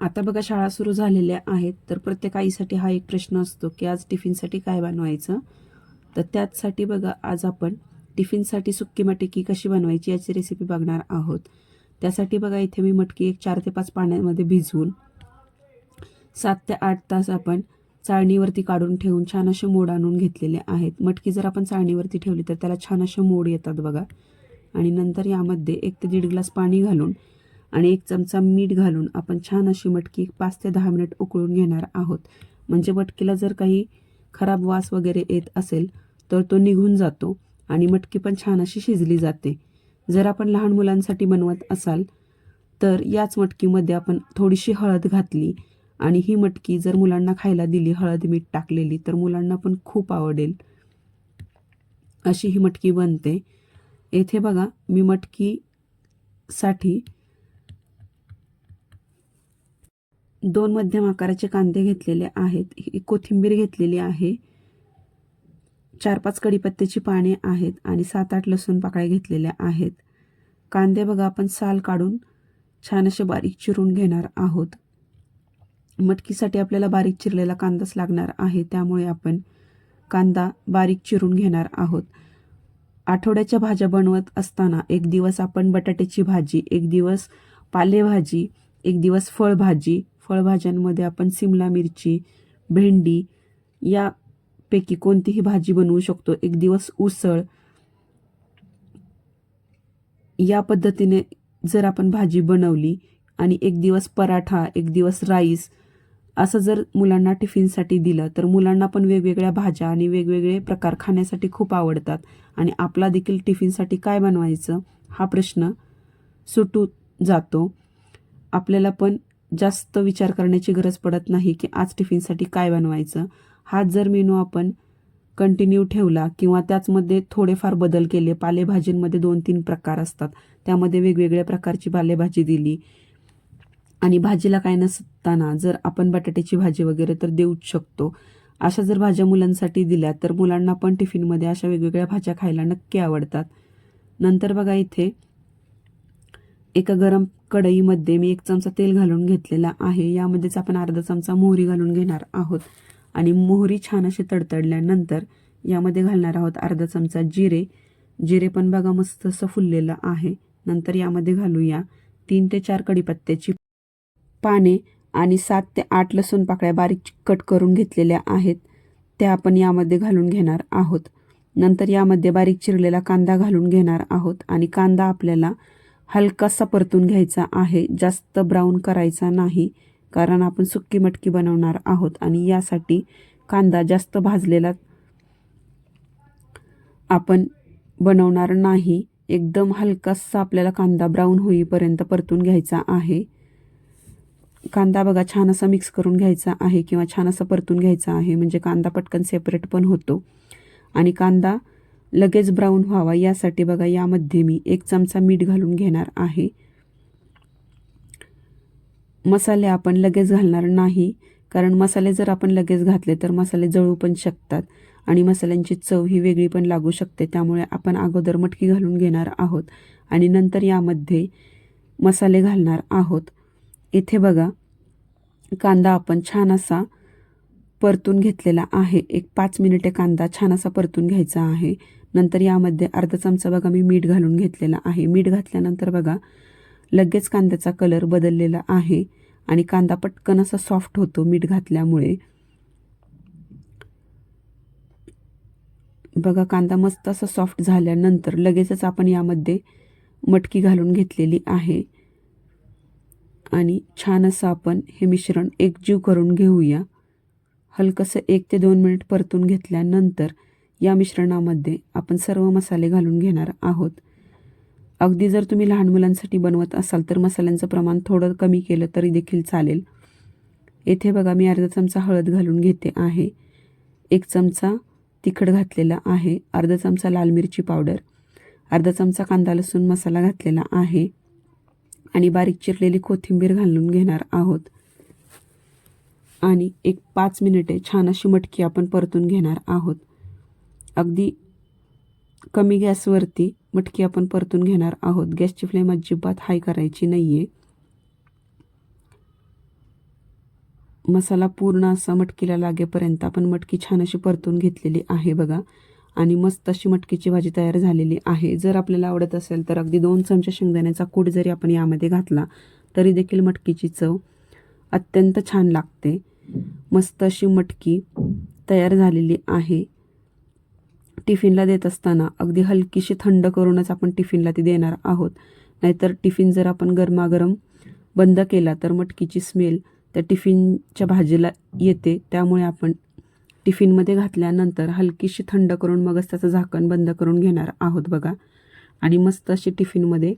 आता बघा शाळा सुरू झालेल्या आहेत, तर प्रत्येक आईसाठी हा एक प्रश्न असतो की आज टिफिनसाठी काय बनवायचं. तर त्याचसाठी बघा आज आपण टिफिनसाठी सुक्की मटकी कशी बनवायची याची रेसिपी बघणार आहोत. त्यासाठी बघा इथे मी मटकी एक 4 ते 5 पाण्यामध्ये भिजवून 7 ते 8 तास आपण चाळणीवरती काढून ठेवून छान असे मोड आणून घेतलेले आहेत. मटकी जर आपण चाळणीवरती ठेवली तर त्याला छान असे मोड येतात बघा. आणि नंतर यामध्ये 1 ते 1.5 ग्लास पाणी घालून आणि 1 चमचा मीठ घालून आपण छान अशी मटकी 5 ते 10 मिनिट उकळून घेणार आहोत. म्हणजे मटकीला जर काही खराब वास वगैरे येत असेल तर तो निघून जातो आणि मटकी पण छान अशी शिजली जाते. जर आपण लहान मुलांसाठी बनवत असाल तर याच मटकीमध्ये आपण थोडीशी हळद घातली आणि ही मटकी जर मुलांना खायला दिली हळद मीठ टाकलेली तर मुलांना पण खूप आवडेल अशी ही मटकी बनते. येथे बघा मी मटकीसाठी 2 मध्यम आकाराचे कांदे घेतलेले आहेत. ही कोथिंबीर घेतलेली आहे. 4-5 कढीपत्त्याची पाने आहेत आणि 7-8 लसूण पाकळ्या घेतलेल्या आहेत. कांदे बघा आपण साल काढून छान असे बारीक चिरून घेणार आहोत. मटकीसाठी आपल्याला बारीक चिरलेला कांदाच लागणार आहे, त्यामुळे आपण कांदा बारीक चिरून घेणार आहोत. आठवड्याच्या भाज्या बनवत असताना एक दिवस आपण बटाट्याची भाजी, एक दिवस पालेभाजी, एक दिवस फळभाजी, फळभाज्यांमध्ये आपण सिमला मिरची, भेंडी यापैकी कोणतीही भाजी बनवू शकतो. एक दिवस उसळ, या पद्धतीने जर आपण भाजी बनवली आणि एक दिवस पराठा, एक दिवस राईस असं जर मुलांना टिफिनसाठी दिलं तर मुलांना पण वेगवेगळ्या भाज्या आणि वेगवेगळे प्रकार खाण्यासाठी खूप आवडतात आणि आपला देखील टिफिनसाठी काय बनवायचं हा प्रश्न सुटून जातो. आपल्याला पण जास्त विचार करण्याची गरज पडत नाही की आज टिफिनसाठी काय बनवायचं. हाच जर मेनू आपण कंटिन्यू ठेवला किंवा त्याचमध्ये थोडेफार बदल केले, पालेभाजींमध्ये 2-3 प्रकार असतात, त्यामध्ये वेगवेगळ्या प्रकारची पालेभाजी दिली आणि भाजीला काय नसताना जर आपण बटाट्याची भाजी वगैरे तर देऊच शकतो. अशा जर भाज्या मुलांसाठी दिल्या तर मुलांना पण टिफिनमध्ये अशा वेगवेगळ्या भाज्या खायला नक्की आवडतात. नंतर बघा इथे एका गरम कढईमध्ये मी 1 चमचा तेल घालून घेतलेला आहे. यामध्येच आपण अर्धा चमचा मोहरी घालून घेणार आहोत आणि मोहरी छान अशी तडतडल्यानंतर यामध्ये घालणार आहोत अर्धा चमचा जिरे. जिरे पण बघा मस्त असं फुललेलं आहे. नंतर यामध्ये घालूया 3 ते 4 कढीपत्त्याची पाने आणि 7 ते 8 लसूण पाकळ्या बारीक कट करून घेतलेल्या आहेत, त्या आपण यामध्ये घालून घेणार आहोत. नंतर यामध्ये बारीक चिरलेला कांदा घालून घेणार आहोत आणि कांदा आपल्याला हलकासा परतून घ्यायचा आहे, जास्त ब्राऊन करायचा नाही, कारण आपण सुक्की मटकी बनवणार आहोत आणि यासाठी कांदा जास्त भाजलेला आपण बनवणार नाही. एकदम हलकासा आपल्याला कांदा ब्राऊन होईपर्यंत परतून घ्यायचा आहे. कांदा बघा छान असा मिक्स करून घ्यायचा आहे किंवा छान असं परतून घ्यायचा आहे, म्हणजे कांदा पटकन सेपरेट पण होतो आणि कांदा लगेच ब्राऊन व्हावा यासाठी बघा यामध्ये मी 1 चमचा मीठ घालून घेणार आहे. मसाले आपण लगेच घालणार नाही, कारण मसाले जर आपण लगेच घातले तर मसाले जळू पण शकतात आणि मसाल्यांची चव ही वेगळी पण लागू शकते. त्यामुळे आपण अगोदर मटकी घालून घेणार आहोत आणि नंतर यामध्ये मसाले घालणार आहोत. इथे बघा कांदा आपण छान असा परतून घेतलेला आहे. एक 5 मिनिटे कांदा छान असा परतून घ्यायचा आहे. नंतर यामध्ये अर्धा चमचा बघा मी मीठ घालून घेतलेला आहे. मीठ घातल्यानंतर बघा लगेच कांद्याचा कलर बदललेला आहे आणि कांदा पटकन असा सॉफ्ट होतो मीठ घातल्यामुळे. बघा कांदा मस्त असा सॉफ्ट झाल्यानंतर लगेचच आपण यामध्ये मटकी घालून घेतलेली आहे आणि छान असं आपण हे मिश्रण एकजीव करून घेऊया. हलकंसं 1 ते 2 मिनिट परतून घेतल्यानंतर या मिश्रणामध्ये आपण सर्व मसाले घालून घेणार आहोत. अगदी जर तुम्ही लहान मुलांसाठी बनवत असाल तर मसाल्यांचं प्रमाण थोडं कमी केलं तरी देखील चालेल. येथे बघा मी अर्धा चमचा हळद घालून घेते आहे, 1 चमचा तिखट घातलेला आहे, अर्धा चमचा लाल मिरची पावडर, अर्धा चमचा कांदा लसूण मसाला घातलेला आहे आणि बारीक चिरलेली कोथिंबीर घालून घेणार आहोत आणि एक 5 मिनिटे छान अशी मटकी आपण परतून घेणार आहोत. अगदी कमी गॅसवरती मटकी आपण परतून घेणार आहोत. गॅसची फ्लेम अजिबात हाय करायची नाही आहे. मसाला पूर्ण असा मटकीला लागेपर्यंत आपण मटकी छान अशी परतून घेतलेली आहे बघा. आणि मस्त अशी मटकीची भाजी तयार झालेली आहे. जर आपल्याला आवडत असेल तर अगदी 2 चमचे शेंगदाण्याचा कूट जरी आपण यामध्ये घातला तरी देखील मटकीची चव अत्यंत छान लागते. मस्त अशी मटकी तयार झालेली आहे. टिफिनला देत असताना अगदी हलकीशी थंड करूनच आपण टिफिनला ती देणार आहोत. नाहीतर टिफिन जर आपण गरमागरम बंद केला तर मटकीची स्मेल त्या टिफिनच्या भाजीला येते. त्यामुळे आपण टिफिनमध्ये घातल्यानंतर हलकीशी थंड करून मगच त्याचं झाकण बंद करून घेणार आहोत बघा. आणि मस्त अशी टिफिनमध्ये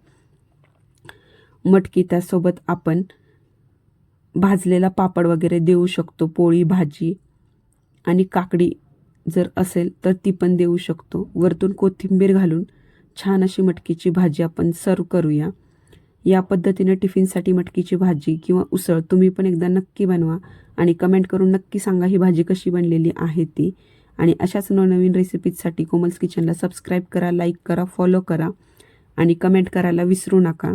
मटकी, त्यासोबत आपण भाजलेला पापड वगैरे देऊ शकतो. पोळी, भाजी आणि काकडी जर असेल तर ती पण देऊ शकतो. वरतून कोथिंबीर घालून छान अशी मटकीची भाजी आपण सर्व करूया. या पद्धतीने टिफिनसाठी मटकीची भाजी किंवा उसळ तुम्ही पण एकदा नक्की बनवा आणि कमेंट करून नक्की सांगा ही भाजी कशी बनलेली आहे ती. आणि अशाच नवनवीन रेसिपीजसाठी कोमल्स किचनला सबस्क्राईब करा, लाईक करा, फॉलो करा आणि कमेंट करायला विसरू नका.